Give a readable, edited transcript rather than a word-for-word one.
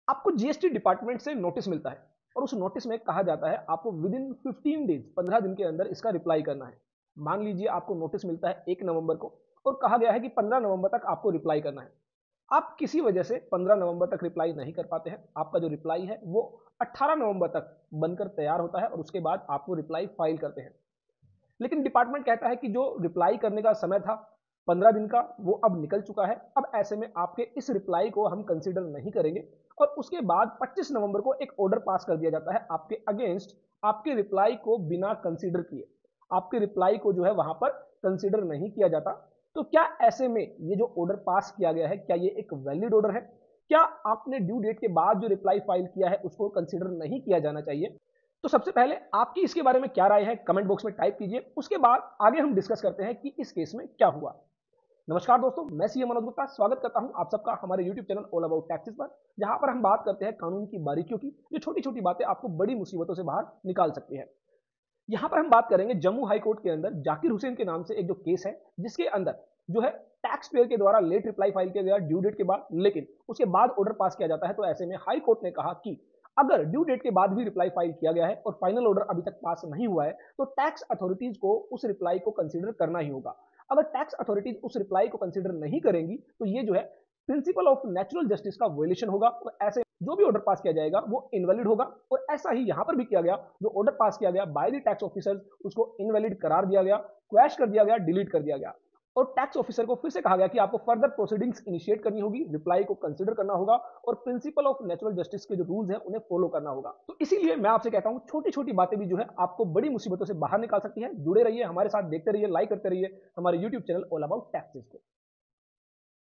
आपको GST department से notice मिलता है और उस नोटिस में कहा जाता है आपको विद इन 15 डेज 15 दिन के अंदर इसका रिप्लाई करना है। मान लीजिए आपको नोटिस मिलता है 1 नवंबर को और कहा गया है कि 15 नवंबर तक आपको रिप्लाई करना है। आप किसी वजह से 15 नवंबर तक रिप्लाई नहीं कर पाते हैं। आपका जो रिप्लाई है वो 18 नवंबर तक बनकर तैयार होता है और उसके बाद आप वो रिप्लाई फाइल करते हैं। लेकिन डिपार्टमेंट कहता है कि जो रिप्लाई करने का समय था 15 दिन का वो अब निकल चुका है। अब ऐसे में आपके इस रिप्लाई को हम कंसीडर नहीं करेंगे और उसके बाद 25 नवंबर को एक ऑर्डर पास कर दिया जाता है आपके अगेंस्ट, आपके रिप्लाई को बिना कंसीडर किए। आपके रिप्लाई को जो है वहां पर कंसीडर नहीं किया जाता। तो क्या ऐसे में ये जो ऑर्डर पास किया गया है क्या ये एक वैलिड ऑर्डर है? क्या आपने ड्यू डेट के बाद जो रिप्लाई फाइल किया है उसको कंसीडर नहीं किया जाना चाहिए? तो सबसे पहले आपकी इसके बारे में क्या राय है कमेंट बॉक्स में टाइप कीजिए। उसके बाद आगे हम डिस्कस करते हैं कि इस केस में क्या हुआ। नमस्कार दोस्तों, मैं सीएम मनोज गुप्ता स्वागत करता हूं आप सबका हमारे YouTube channel all about taxes पर, जहां पर हम बात करते हैं कानून की बारीकियों की, जो छोटी छोटी बातें आपको बड़ी मुसीबतों से बाहर निकाल सकती है। यहां पर हम बात करेंगे जम्मू हाई कोर्ट के अंदर जाकिर हुसैन के नाम से एक जो केस है, जिसके अंदर जो है टैक्स पेयर के द्वारा लेट रिप्लाई फाइल किया गया ड्यू डेट के बाद, लेकिन उसके बाद ऑर्डर पास किया जाता है। तो ऐसे में हाई कोर्ट ने कहा कि अगर ड्यू डेट के बाद भी रिप्लाई फाइल किया गया है और फाइनल ऑर्डर अभी तक पास नहीं हुआ है तो टैक्स अथॉरिटीज को उस रिप्लाई को कंसीडर करना ही होगा। अगर टैक्स अथॉरिटीज उस रिप्लाई को कंसीडर नहीं करेंगी तो ये जो है प्रिंसिपल ऑफ नेचुरल जस्टिस का वायलेशन होगा और ऐसे जो भी ऑर्डर पास किया जाएगा वो इनवैलिड होगा। और ऐसा ही यहां पर भी किया गया, जो ऑर्डर पास किया गया बाय द टैक्स ऑफिसर उसको इनवैलिड करार दिया गया, क्वैश कर दिया गया, डिलीट कर दिया गया। और टैक्स ऑफिसर को फिर से कहा गया कि आपको फर्दर प्रोसीडिंग्स इनिशिएट करनी होगी, रिप्लाई को कंसीडर करना होगा और प्रिंसिपल ऑफ नेचुरल जस्टिस के जो रूल्स हैं उन्हें फॉलो करना होगा। तो इसीलिए मैं आपसे कहता हूं छोटी छोटी बातें भी जो है आपको बड़ी मुसीबतों से बाहर निकाल सकती हैं। जुड़े रहिए हमारे साथ, देखते रहिए, लाइक करते रहिए हमारे YouTube channel all about taxes को।